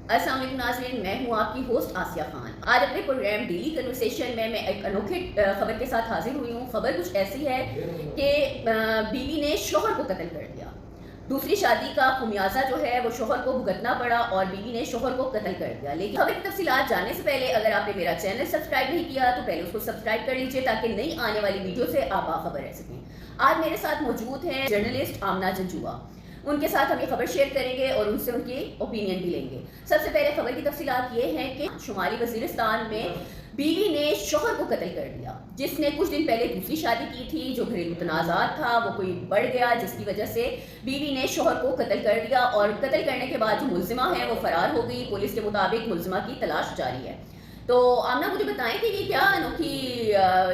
السلام علیکم ناظرین، میں ہوں آپ کی ہوسٹ آسیہ خان۔ آج اپنے پروگرام ڈیلی کنورسیشن میں ایک انوکھے خبر کے ساتھ حاضر ہوئی ہوں۔ خبر کچھ ایسی ہے کہ بیوی نے شوہر کو قتل کر دیا۔ دوسری شادی کا خمیازہ جو ہے وہ شوہر کو بھگتنا پڑا اور بیوی نے شوہر کو قتل کر دیا۔ لیکن خبر کی تفصیلات جاننے سے پہلے اگر آپ نے میرا چینل سبسکرائب نہیں کیا تو پہلے اس کو سبسکرائب کر لیجیے تاکہ نئی آنے والی ویڈیو سے آپ باخبر رہ سکیں۔ آج میرے ساتھ موجود ہیں جرنلسٹ آمنہ جنجوعہ۔ ان کے ساتھ ہم یہ خبر شیئر کریں گے اور ان سے ان کی اوپینین بھی لیں گے۔ سب سے پہلے خبر کی تفصیلات یہ ہیں کہ شمالی وزیرستان میں بیوی نے شوہر کو قتل کر دیا، جس نے کچھ دن پہلے دوسری شادی کی تھی۔ جو گھریلو تنازعات تھا وہ کوئی بڑھ گیا جس کی وجہ سے بیوی نے شوہر کو قتل کر دیا اور قتل کرنے کے بعد جو ملزمہ ہے وہ فرار ہو گئی۔ پولیس کے مطابق ملزمہ کی تلاش جاری ہے۔ تو آمنہ مجھے بتائیں کہ یہ کیا انوکھی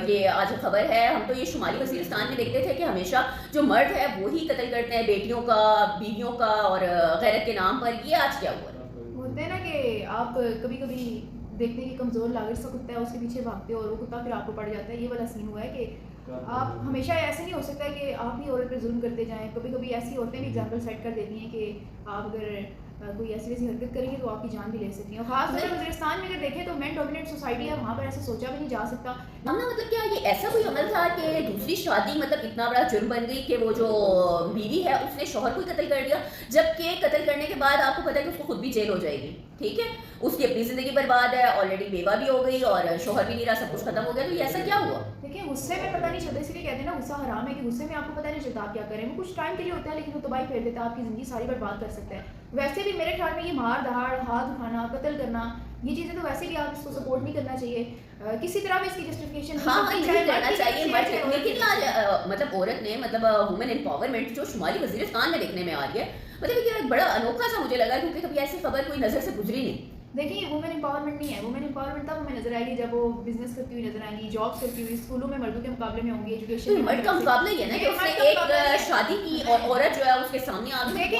یہ آج خبر ہے؟ ہم تو یہ شمالی وزیرستان میں دیکھتے تھے کہ ہمیشہ جو مرد ہے وہی قتل کرتے ہیں بیٹیوں کا، بیویوں کا اور غیرت کے نام پر۔ یہ آج کیا ہوا؟ ہوتا ہے نا کہ آپ کبھی کبھی دیکھتے ہیں کہ کمزور لاغر سا کتا ہے، اس کے پیچھے بھاگتے اور وہ کتا پھر آپ کو پڑ جاتا ہے۔ یہ والا سین ہوا ہے کہ آپ ہمیشہ ایسے نہیں ہو سکتا ہے کہ آپ ہی عورت پہ ظلم کرتے جائیں۔ کبھی کبھی ایسی عورتیں بھی ایگزامپل سیٹ کر دیتی ہیں کہ آپ اگر کوئی ایسی ویسی حرکت کریں گے تو آپ کی جان بھی لے سکتی ہیں۔ خاص طور پر وزیرستان میں اگر دیکھیں تو مین ڈومینیٹ سوسائٹی ہے، وہاں پر ایسے سوچا بھی نہیں جا سکتا۔ مطلب کیا یہ ایسا کوئی عمل تھا کہ دوسری شادی مطلب اتنا بڑا جرم بن گئی کہ وہ جو بیوی ہے اس نے شوہر کو ہی قتل کر دیا، جبکہ قتل کرنے کے بعد آپ کو پتہ ہے کہ اس کو خود بھی جیل ہو جائے گی، ٹھیک ہے، اس کی اپنی زندگی برباد ہے، آلریڈی بیوہ بھی ہو گئی اور شوہر بھی نہیں رہا، سب کچھ ختم ہو گیا۔ تو یہ ایسا کیا ہوا؟ دیکھیں غصے میں پتہ نہیں چلتا، اسی لیے کہتے ہیں نا غصہ حرام ہے، کہ غصے میں آپ کو پتہ نہیں چلتا آپ کیا کریں۔ وہ کچھ ٹائم کے لیے ہوتا ہے لیکن وہ تباہی پھیر دیتا ہے، آپ کی زندگی ساری برباد کر سکتا ہے۔ ویسے بھی میرے خیال میں یہ مار دہاڑ، ہاتھ اٹھانا، قتل کرنا، یہ چیزیں تو ویسے بھی آپ اس کو سپورٹ نہیں کرنا چاہیے، کسی طرح بھی اس کی جسٹیفیکیشن نہیں کرنا چاہیے۔ لیکن آج مطلب عورت نے مطلب وومن امپاورمنٹ جو شمالی وزیرستان میں دیکھنے میں آ رہی ہے، مطلب یہ بڑا انوکھا سا مجھے لگا کیونکہ کبھی ایسی خبر کوئی نظر سے گزری نہیں۔ دیکھیے وومن امپاورمنٹ نہیں ہے، وومن امپاورمنٹ تب ہمیں نظر آئے گی جب وہ بزنس کرتی ہوئی نظر آئیں گی، جابس کرتی ہوئی، اسکولوں میں مردوں کے مقابلے میں ہوں گی، ایجوکیشن مرد کا مقابلہ یہ ہے نا کہ اس نے ایک شادی کی اور عورت جو ہے اس کے سامنے آ گئی،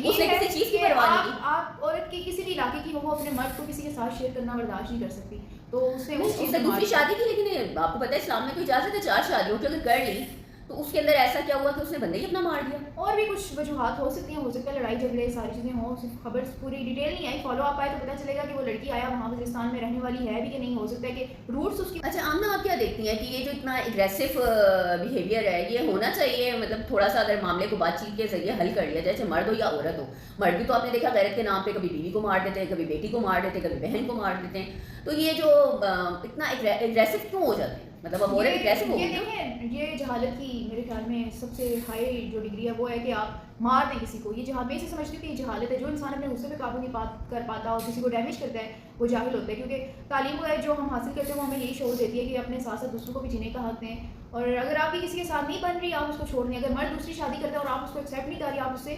اس نے کسی چیز کی پرواہ نہیں کی۔ آپ عورت کی کسی بھی علاقے کی وہ اپنے مرد کو کسی کے ساتھ شیئر کرنا برداشت نہیں کر سکتی، تو اس نے دوسری شادی کی۔ لیکن آپ کو پتہ ہے اسلام میں تو اجازت ہے 4 شادیوں کی، اگر کر لی تو اس کے اندر ایسا کیا ہوا کہ اس نے بندے ہی اپنا مار دیا؟ اور بھی کچھ وجوہات ہو سکتی ہیں، ہو سکتا ہے لڑائی جھگڑے ساری چیزیں ہوں، خبر پوری ڈیٹیل نہیں آئی، فالو اپ آئے تو پتہ چلے گا کہ وہ لڑکی آیا وہاں وزیرستان میں رہنے والی ہے بھی کہ نہیں، ہو سکتا ہے کہ روٹس اس کی۔ اچھا آمنہ آپ کیا دیکھتی ہیں کہ یہ جو اتنا اگریسو بیہیویئر ہے یہ ہونا چاہیے؟ مطلب تھوڑا سا اگر معاملے کو بات چیت کے ذریعے حل کر لیا جائے، چاہے مرد ہو یا عورت ہو۔ مرد بھی تو آپ نے دیکھا غیرت کے نام پہ کبھی بیوی کو مار دیتے ہیں، کبھی بیٹی کو مار دیتے ہیں، کبھی بہن کو مار دیتے ہیں۔ تو یہ جو اتنا اگریسو کیوں ہو جاتے ہیں؟ مطلب اب عورت اگریسو ہو گئی نا؟ یہ جہالت کی میرے خیال میں سب سے ہائی جو ڈگری ہے وہ ہے کہ آپ مار دیں کسی کو۔ یہ جہاں میں سے سمجھتی ہوں کہ یہ جہالت ہے۔ جو انسان اپنے غصے پہ قابو نہیں کر پاتا اور کسی کو ڈیمیج کرتا ہے وہ جاہل ہوتا ہے، کیونکہ تعلیم جو ہم حاصل کرتے ہیں وہ ہمیں یہی شعور دیتی ہے کہ اپنے ساتھ ساتھ دوسروں کو بھی جینے کا حق دیں، اور اگر آپ کی کسی کے ساتھ نہیں بن رہی آپ اس کو چھوڑ دیں۔ اگر مرد دوسری شادی کرتا ہے اور آپ اس کو ایکسیپٹ نہیں کر رہی آپ اس سے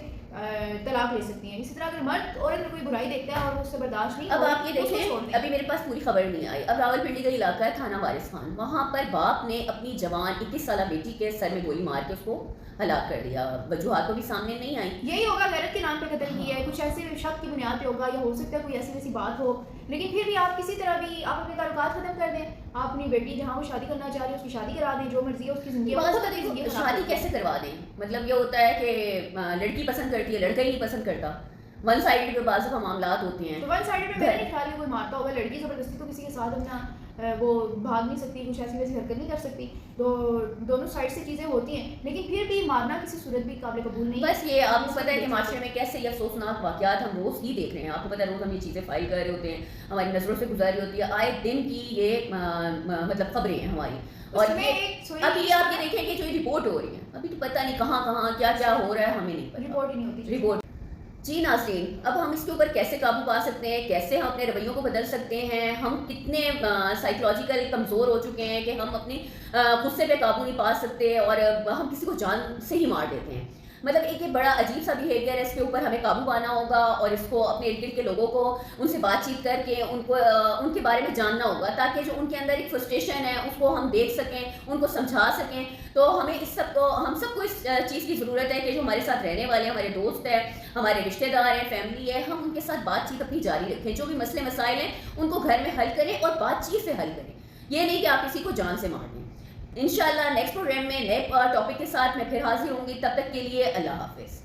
طلاق لے سکتی ہیں۔ اسی طرح اگر مرد عورت میں کوئی برائی دیکھتا ہے اور اس سے برداشت نہیں، اب آپ یہ دیکھیں، ابھی میرے پاس پوری خبر نہیں آئی، اب راولپنڈی کا علاقہ ہے تھانہ وارث خان، وہاں پر باپ نے اپنی جوان 21 سالہ بیٹی کے سر میں گولی مار کے اس کو ہلاک کر دیا۔ وجوہات تو بھی سامنے نہیں آئی۔ یہی ہوگا غیرت کے نام پہ قتل کیا ہے، کچھ ایسے شک کی بنیاد پہ ہوگا، یا ہو سکتا ہے کوئی ایسی ویسی بات ہو، لیکن پھر بھی آپ کسی طرح بھی آپ اپنے تعلقات ختم کر دیں۔ آپ اپنی بیٹی جہاں وہ شادی کرنا چاہ رہی ہے اس کی شادی کرا دیں، جو مرضی ہے اس کی زندگی۔ شادی کیسے کروا دیں؟ مطلب یہ ہوتا ہے کہ لڑکی پسند کرتی ہے، لڑکا ہی نہیں پسند کرتا، ون سائڈ پہ بعض دفعہ معاملات ہوتے ہیں۔ تو ون سائڈ پہ میرے خیال میں کوئی مارتا ہوگا، لڑکی زبردستی تو کسی کے ساتھ اپنا وہ بھاگ نہیں سکتی، کچھ ایسی ویسی حرکت نہیں کر سکتی، تو دونوں سائڈ سے چیزیں ہوتی ہیں، لیکن پھر بھی مارنا کسی صورت بھی قابل قبول نہیں۔ بس یہ آپ کو پتہ ہے کہ معاشرے میں کیسے یہ افسوسناک واقعات ہم روز ہی دیکھ رہے ہیں، آپ کو پتہ ہے روز ہم یہ چیزیں فائل کر رہے ہوتے ہیں، ہماری نظروں سے گزاری ہوتی ہے، آئے دن کی یہ مطلب خبریں ہیں ہماری۔ اور ابھی آپ یہ دیکھیں کہ جو رپورٹ ہو رہی ہے ابھی تو پتہ نہیں کہاں کہاں کیا کیا ہو رہا ہے، ہمیں نہیں پتہ، رپورٹ ہی نہیں ہوتی رپورٹ۔ جی ناظرین، اب ہم اس کے اوپر کیسے قابو پا سکتے ہیں، کیسے ہم اپنے رویوں کو بدل سکتے ہیں؟ ہم کتنے سائیکولوجیکل کمزور ہو چکے ہیں کہ ہم اپنے غصے پہ قابو نہیں پا سکتے اور ہم کسی کو جان سے ہی مار دیتے ہیں۔ مطلب ایک یہ بڑا عجیب سا بیہیویئر ہے، اس کے اوپر ہمیں قابو پانا ہوگا اور اس کو اپنے ارد گرد کے لوگوں کو ان سے بات چیت کر کے ان کے بارے میں جاننا ہوگا، تاکہ جو ان کے اندر ایک فرسٹریشن ہے اس کو ہم دیکھ سکیں، ان کو سمجھا سکیں۔ تو ہمیں ہم سب کو اس چیز کی ضرورت ہے کہ جو ہمارے ساتھ رہنے والے ہمارے دوست ہیں، ہمارے رشتہ دار ہیں، فیملی ہے، ہم ان کے ساتھ بات چیت اپنی جاری رکھیں، جو بھی مسئلے مسائل ہیں ان کو گھر میں حل کریں اور بات چیت سے حل کریں، یہ نہیں کہ آپ کسی کو جان سے مار دیں۔ انشاءاللہ نیکسٹ پروگرام میں نئے ٹاپک کے ساتھ میں پھر حاضر ہوں گی، تب تک کے لیے اللہ حافظ۔